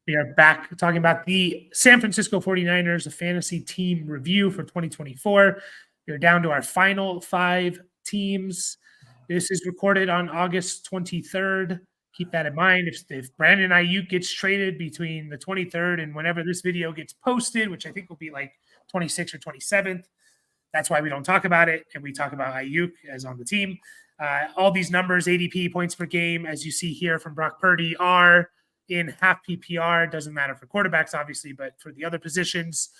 We are back talking about the San Francisco 49ers, a fantasy team review for 2024. We're down to our final 5 teams. This is recorded on August 23rd. Keep that in mind. If Brandon Ayuk gets traded between the 23rd and whenever this video gets posted, which I think will be like 26th or 27th, that's why we don't talk about it. And we talk about Ayuk as on the team. All these numbers, ADP, points per game, as you see here from Brock Purdy, are in half PPR. Doesn't matter for quarterbacks, obviously, but for the other positions.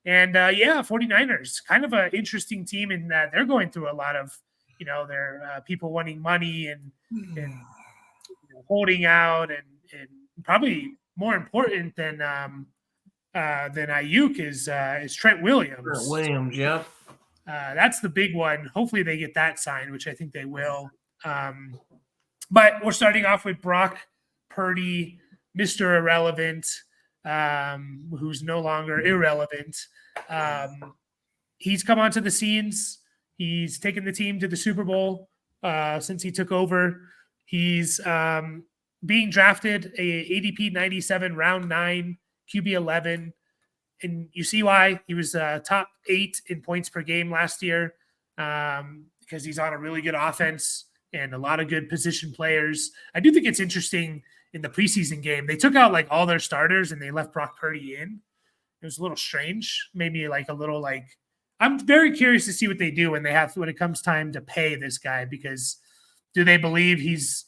And 49ers, kind of an interesting team in that they're going through a lot of, their people wanting money and holding out, and probably more important than Ayuk is Trent Williams. Trent Williams, yeah. That's the big one. Hopefully they get that signed, which I think they will. But we're starting off with Brock Purdy, Mr. Irrelevant, who's no longer irrelevant. He's come onto the scenes. He's taken the team to the Super Bowl since he took over. He's being drafted a ADP 97, round 9, QB 11. And you see why. He was top 8 in points per game last year because he's on a really good offense and a lot of good position players. I do think it's interesting in the preseason game. They took out like all their starters and they left Brock Purdy in. It was a little strange, maybe like a little like – I'm very curious to see what they do when it comes time to pay this guy, because do they believe he's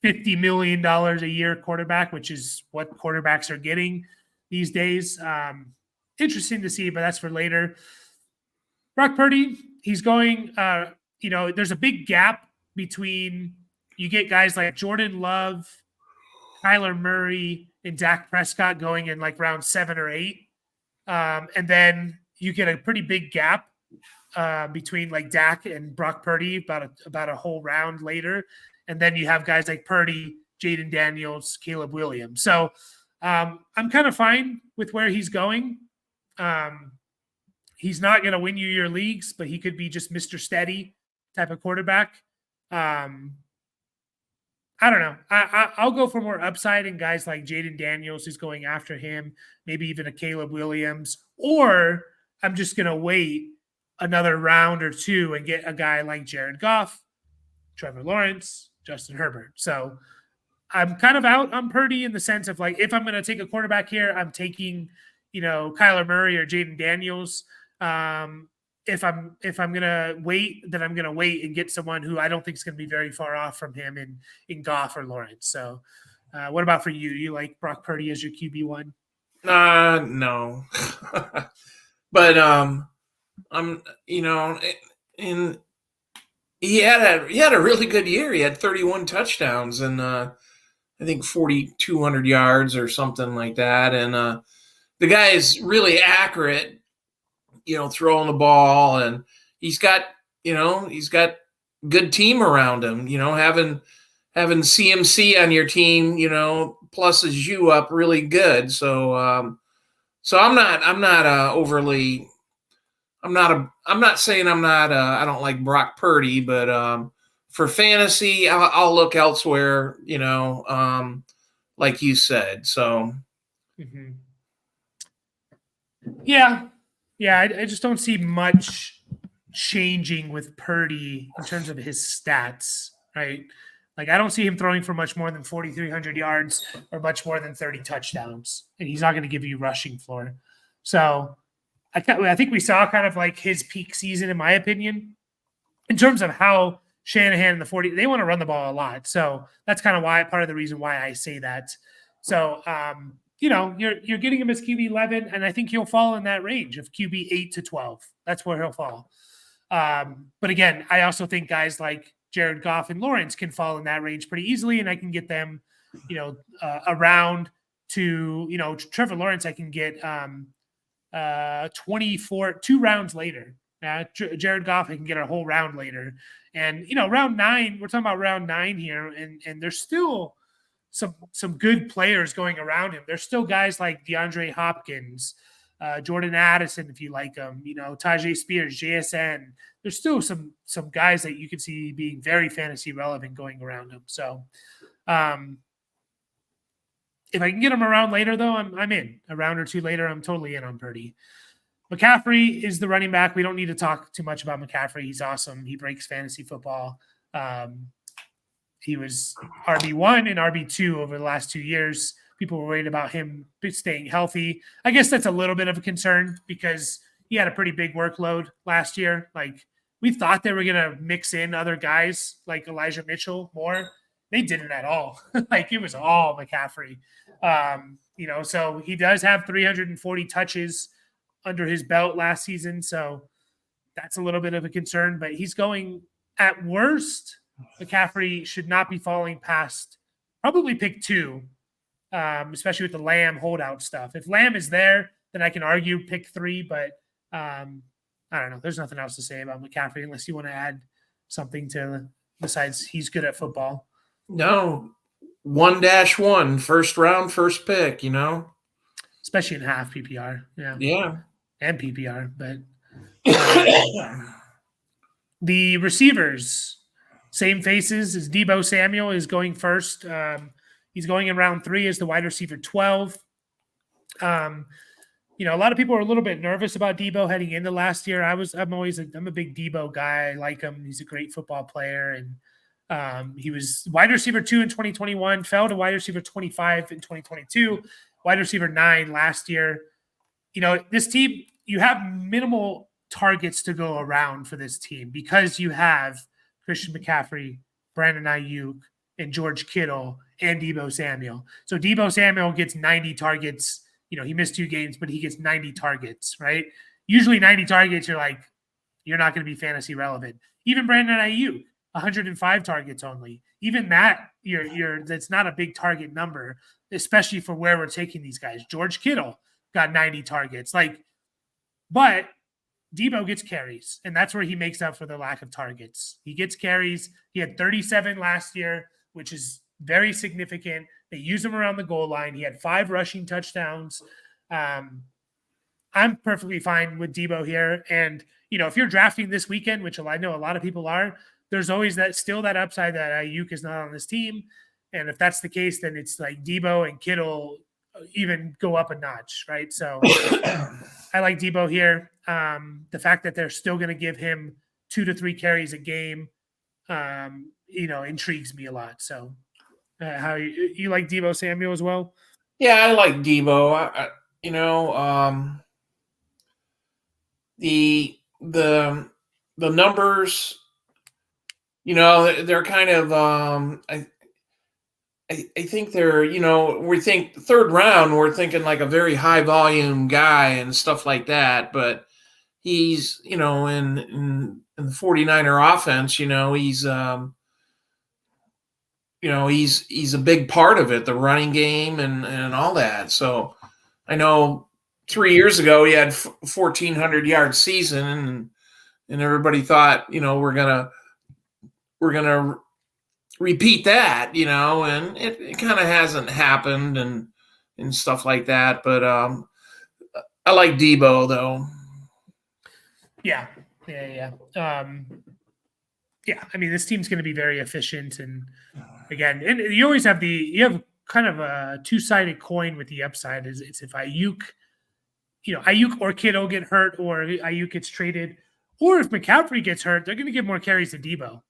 $50 million a year quarterback, which is what quarterbacks are getting these days? Interesting to see, but that's for later. Brock Purdy, he's going, there's a big gap between you get guys like Jordan Love, Kyler Murray, and Dak Prescott going in like round 7 or 8. And then you get a pretty big gap between like Dak and Brock Purdy about a whole round later. And then you have guys like Purdy, Jaden Daniels, Caleb Williams. So I'm kind of fine with where he's going. He's not going to win you your leagues, but he could be just Mr. Steady type of quarterback. I don't know. I'll go for more upside in guys like Jaden Daniels, who's going after him, maybe even a Caleb Williams, or I'm just going to wait another round or 2 and get a guy like Jared Goff, Trevor Lawrence, Justin Herbert. So I'm kind of out on Purdy in the sense of like, if I'm going to take a quarterback here, I'm taking, Kyler Murray or Jaden Daniels. If I'm going to wait, then I'm going to wait and get someone who I don't think is going to be very far off from him in Goff or Lawrence. So what about for you? You like Brock Purdy as your QB1? No. But I'm, and he had a really good year. He had 31 touchdowns and I think 4,200 yards or something like that. And the guy is really accurate, throwing the ball, and he's got good team around him. Having CMC on your team, pluses you up really good. So I'm not saying I don't like Brock Purdy, but for fantasy, I'll look elsewhere, like you said. So. Mm-hmm. Yeah, I just don't see much changing with Purdy in terms of his stats, right? Like, I don't see him throwing for much more than 4,300 yards or much more than 30 touchdowns, and he's not going to give you rushing floor. So I think we saw kind of like his peak season, in my opinion, in terms of how Shanahan and the 40, they want to run the ball a lot. So that's kind of part of the reason why I say that. So, you're getting him as QB 11, and I think he'll fall in that range of QB 8 to 12. That's where he'll fall. But again, I also think guys like Jared Goff and Lawrence can fall in that range pretty easily, and I can get them, around to, Trevor Lawrence, I can get 2 rounds later. Jared Goff, I can get a whole round later. And, round 9, we're talking about round 9 here, and there's still some good players going around him. There's still guys like DeAndre Hopkins, Jordan Addison, if you like them, Tajay Spears, JSN. There's still some guys that you can see being very fantasy relevant going around him. So, If I can get him around later, though, I'm in. A round or two later, I'm totally in on Purdy. McCaffrey is the running back. We don't need to talk too much about McCaffrey. He's awesome. He breaks fantasy football. He was RB1 and RB2 over the last 2 years. People were worried about him staying healthy. I guess that's a little bit of a concern because he had a pretty big workload last year. Like, we thought they were going to mix in other guys like Elijah Mitchell more. They didn't at all. Like, it was all McCaffrey. So he does have 340 touches under his belt last season. So that's a little bit of a concern, but he's going at worst. McCaffrey should not be falling past probably pick 2, especially with the Lamb holdout stuff. If Lamb is there, then I can argue pick 3, but I don't know. There's nothing else to say about McCaffrey unless you want to add something to besides he's good at football. No, 1-1, first round, first pick, Especially in half PPR. Yeah. Yeah. And PPR, but the receivers, same faces as Deebo Samuel is going first. He's going in round 3 as the wide receiver 12. A lot of people are a little bit nervous about Deebo heading into last year. I'm a big Deebo guy. I like him. He's a great football player. And he was wide receiver 2 in 2021, fell to wide receiver 25 in 2022, wide receiver 9 last year. This team, you have minimal targets to go around for this team because you have Christian McCaffrey, Brandon Ayuk, and George Kittle, and Deebo Samuel. So Deebo Samuel gets 90 targets. He missed 2 games, but he gets 90 targets, right? Usually 90 targets, you're not going to be fantasy relevant. Even Brandon Ayuk, 105 targets only. Even that, that's not a big target number, especially for where we're taking these guys. George Kittle got 90 targets. But Deebo gets carries, and that's where he makes up for the lack of targets. He gets carries. He had 37 last year, which is very significant. They use him around the goal line. He had 5 rushing touchdowns. I'm perfectly fine with Deebo here. And, if you're drafting this weekend, which I know a lot of people are, there's always that upside that Ayuk is not on this team. And if that's the case, then it's like Deebo and Kittle even go up a notch, right? So I like Deebo here. The fact that they're still going to give him 2 to 3 carries a game, intrigues me a lot. So how you like Deebo Samuel as well? Yeah, I like Deebo. The numbers, they're kind of I think they're, we think third round, we're thinking like a very high volume guy and stuff like that. But he's, in the 49er offense, he's a big part of it, the running game and all that. So I know 3 years ago he had 1,400 yard season and everybody thought, we're gonna repeat that, and it kind of hasn't happened and stuff like that. But I like Deebo though. Yeah. I mean, this team's going to be very efficient, and again, and you always have kind of a 2-sided coin with the upside. It's if Ayuk or Kittle get hurt, or Ayuk gets traded, or if McCaffrey gets hurt, they're going to give more carries to Deebo.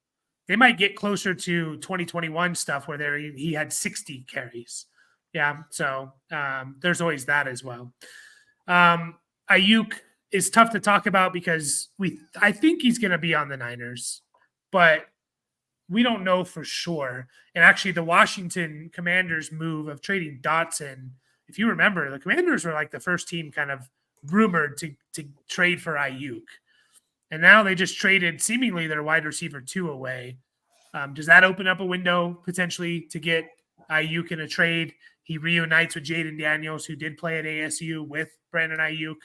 They might get closer to 2021 stuff where he had 60 carries. Yeah, so there's always that as well. Ayuk is tough to talk about because I think he's going to be on the Niners, but we don't know for sure. And actually, the Washington Commanders move of trading Dotson, if you remember, the Commanders were like the first team kind of rumored to trade for Ayuk. And now they just traded seemingly their wide receiver 2 away. Does that open up a window potentially to get Ayuk in a trade? He reunites with Jaden Daniels, who did play at ASU with Brandon Ayuk,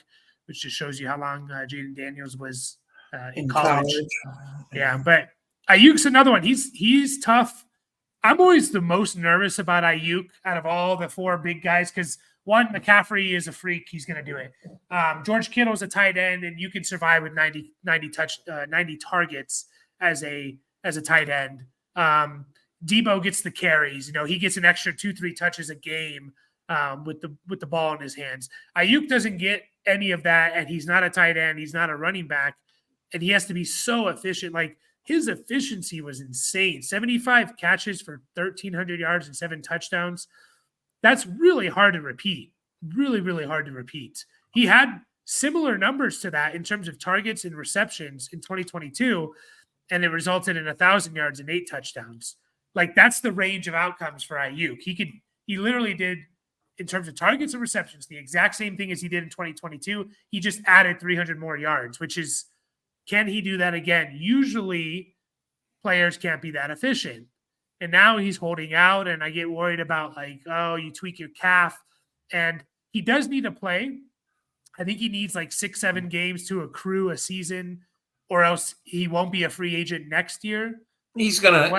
which just shows you how long Jaden Daniels was in college. Yeah, but Ayuk's another one. He's tough. I'm always the most nervous about Ayuk out of all the 4 big guys because, one, McCaffrey is a freak. He's going to do it. George Kittle's a tight end, and you can survive with 90 targets as a tight end. Deebo gets the carries. He gets an extra 2-3 touches a game with the ball in his hands. Ayuk doesn't get any of that, and he's not a tight end. He's not a running back, and he has to be so efficient. Like his efficiency was insane. 75 catches for 1,300 yards and 7 touchdowns. That's really hard to repeat. Really, really hard to repeat. He had similar numbers to that in terms of targets and receptions in 2022, and it resulted in 1,000 yards and 8 touchdowns. Like that's the range of outcomes for Ayuk. He literally did, in terms of targets and receptions, the exact same thing as he did in 2022. He just added 300 more yards, which is, can he do that again? Usually players can't be that efficient. And now he's holding out, and I get worried about like, oh, you tweak your calf. And he does need to play. I think he needs like 6-7 games to accrue a season, or else he won't be a free agent next year. He's gonna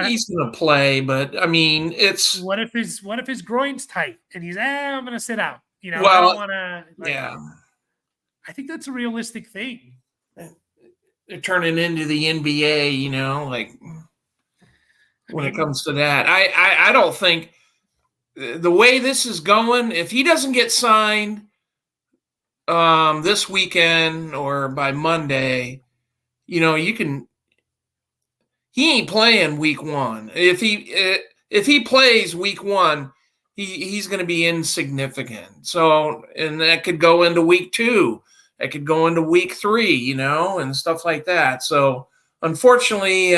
play, but I mean, it's what if his groin's tight and he's I'm gonna sit out. Well, I don't want to. Yeah, I think that's a realistic thing. They're turning into the NBA, like when it comes to that. I don't think the way this is going, if he doesn't get signed this weekend or by Monday, you can. He ain't playing week 1. If he plays week 1, he's going to be insignificant. So, and that could go into week 2. That could go into week 3, and stuff like that. So, unfortunately,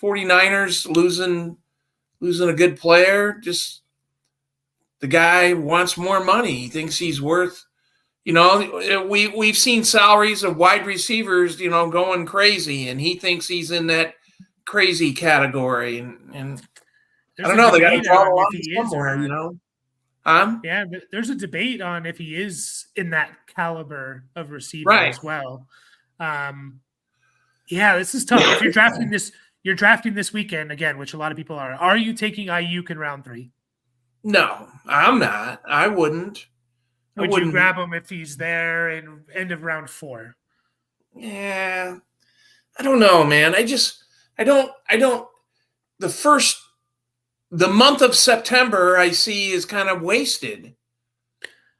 49ers losing a good player. Just the guy wants more money. He thinks he's worth. We've seen salaries of wide receivers, going crazy, and he thinks he's in that crazy category. And I don't know, they got to draw the line somewhere, Yeah, there's a debate on if he is in that caliber of receiver as well. Yeah, this is tough. If you're drafting this weekend again, which a lot of people are. Are you taking Ayuk in round 3? No, I'm not. I wouldn't. Would you grab him if he's there in end of round 4? Yeah. I don't know, man. I don't the month of September I see is kind of wasted.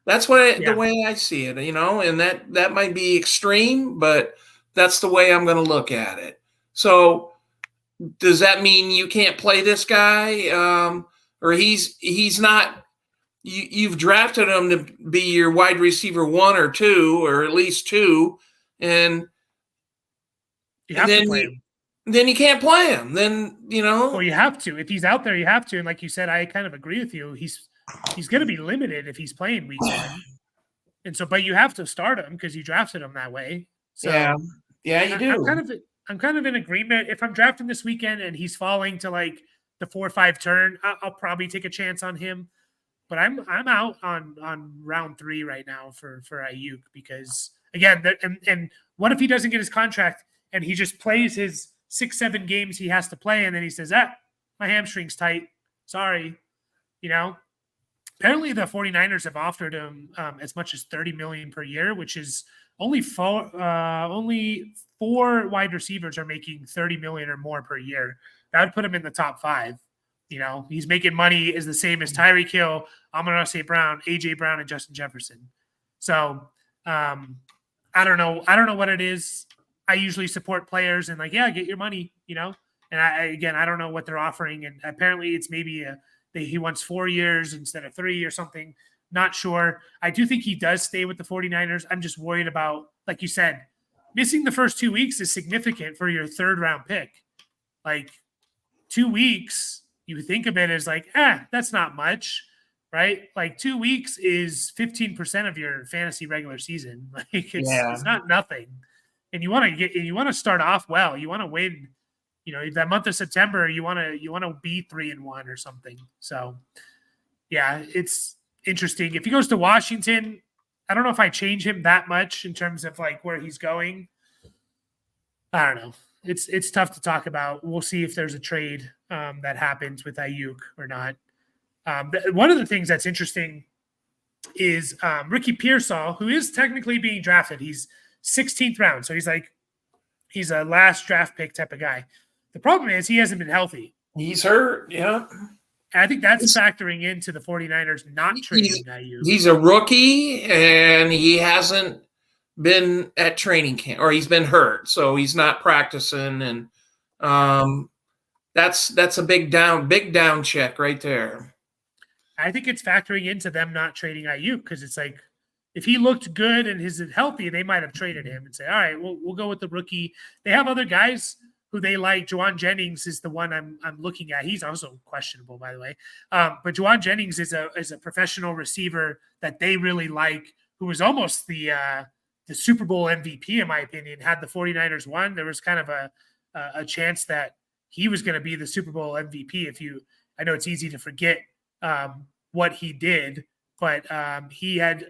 That's the way I see it, and that might be extreme, but that's the way I'm going to look at it. So does that mean you can't play this guy? Or he's not, you've drafted him to be your wide receiver 1 or 2, or at least 2, and you have to play him. Then you can't play him. Then, Well, you have to. If he's out there, you have to. And like you said, I kind of agree with you. He's going to be limited if he's playing week 1. And so, but you have to start him because you drafted him that way. So yeah, you do. I'm kind of in agreement. If I'm drafting this weekend and he's falling to like the 4 or 5 turn, I'll probably take a chance on him. But I'm out on round 3 right now for Ayuk because again, and what if he doesn't get his contract and he just plays his 6-7 games he has to play, and then he says, my hamstring's tight. Sorry. Apparently the 49ers have offered him as much as $30 million per year, which is only 4 wide receivers are making $30 million or more per year. That would put him in the top 5. He's making money is the same as Tyreek Hill, Amon-Ra St. Brown, AJ Brown, and Justin Jefferson. So I don't know what it is. I usually support players and get your money, And I don't know what they're offering. And apparently it's maybe he wants 4 years instead of 3 or something. Not sure. I do think he does stay with the 49ers. I'm just worried about, like you said, missing the first 2 weeks is significant for your 3rd round pick. Like 2 weeks, you think of it as like, that's not much, right? Like 2 weeks is 15% of your fantasy regular season. Like it's not nothing. And you want to start off well. You want to win, that month of September, you want to be 3-1 or something. So yeah, it's interesting. If he goes to Washington, I don't know if I change him that much in terms of like where he's going. I don't know. It's tough to talk about. We'll see if there's a trade that happens with Ayuk or not. One of the things that's interesting is Ricky Pearsall, who is technically being drafted. He's 16th round. So he's a last draft pick type of guy. The problem is he hasn't been healthy. He's hurt. Yeah. And I think that's He's, factoring into the 49ers not he's, trading Ayuk. he's a rookie and he hasn't been at training camp, or he's been hurt. So he's not practicing. And um, that's a big down check right there. I think it's factoring into them not trading Ayuk because it's like if he looked good and is healthy, they might have traded him and say, all right, we'll go with the rookie. They have other guys who they like. Juwan Jennings is the one I'm looking at. He's also questionable, by the way. But Juwan Jennings is a professional receiver that they really like, who was almost the Super Bowl MVP, in my opinion. Had the 49ers won, there was kind of a chance that he was going to be the Super Bowl MVP. I know it's easy to forget what he did, but he had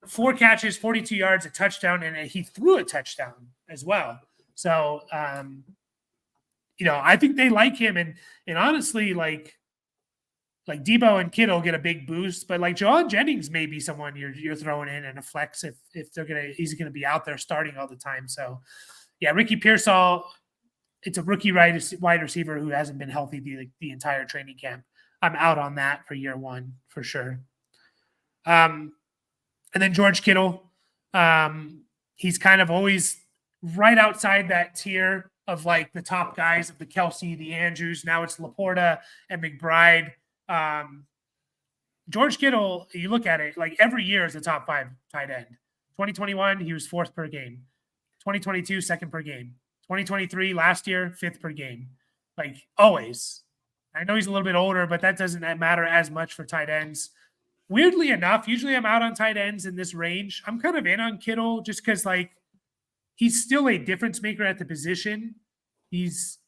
4 catches, 42 yards, a touchdown, and he threw a touchdown as well. So, I think they like him, and honestly, like Deebo and Kittle get a big boost, but like Juwan Jennings may be someone you're throwing in and a flex if he's gonna be out there starting all the time. So, yeah, Ricky Pearsall, it's a rookie wide receiver who hasn't been healthy the entire training camp. I'm out on that for year one for sure. And then George Kittle, he's kind of always right outside that tier of like the top guys of the Kelsey, the Andrews. Now it's Laporta and McBride. George Kittle, you look at it, like every year is a top 5 tight end. 2021, he was 4th per game. 2022, 2nd per game. 2023, last year, 5th per game. Like always. I know he's a little bit older, but that doesn't matter as much for tight ends. Weirdly enough, usually I'm out on tight ends in this range. I'm kind of in on Kittle just because, like, he's still a difference maker at the position. He's,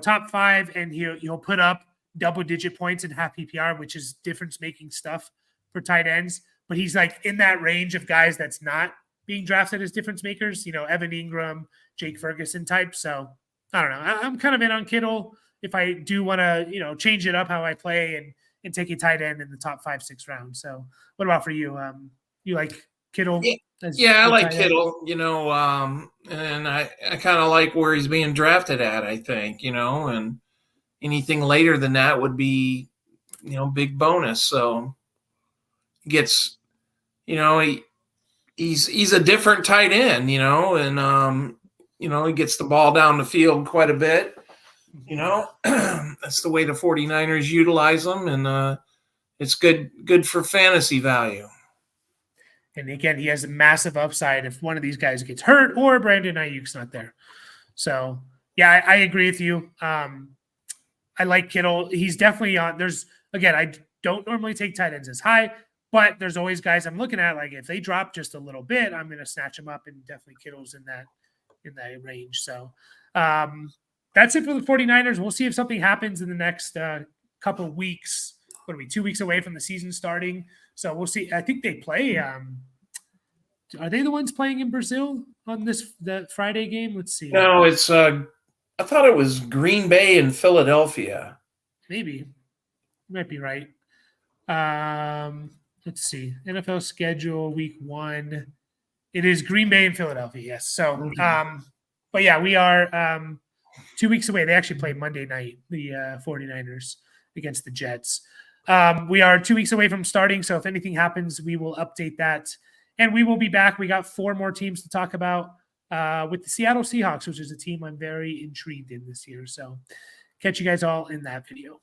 top 5, and he'll put up double-digit points in half PPR, which is difference-making stuff for tight ends. But he's, like, in that range of guys that's not being drafted as difference makers, Evan Ingram, Jake Ferguson type. So, I don't know. I'm kind of in on Kittle if I do want to, change it up how I play and take a tight end in the top 5-6 rounds. So what about for you? You like Kittle? Yeah, I like Kittle, and I kind of like where he's being drafted at, I think, and anything later than that would be, big bonus. So he gets, he's a different tight end, and, he gets the ball down the field quite a bit. That's the way the 49ers utilize them, and it's good for fantasy value. And again, he has a massive upside if one of these guys gets hurt or Brandon Ayuk's not there. So, yeah, I agree with you. I like Kittle. He's definitely on. I don't normally take tight ends as high, but there's always guys I'm looking at. Like if they drop just a little bit, I'm going to snatch them up, and definitely Kittle's in that range. So, that's it for the 49ers. We'll see if something happens in the next couple of weeks. What are we, 2 weeks away from the season starting? So we'll see. I think they play. Are they the ones playing in Brazil on the Friday game? Let's see. No, it's I thought it was Green Bay and Philadelphia. Maybe. You might be right. Let's see. NFL schedule week 1. It is Green Bay and Philadelphia, yes. So but yeah, we are 2 weeks away. They actually play Monday night, the 49ers against the Jets. We are 2 weeks away from starting, so if anything happens, we will update that. And we will be back. We got 4 more teams to talk about with the Seattle Seahawks, which is a team I'm very intrigued in this year. So catch you guys all in that video.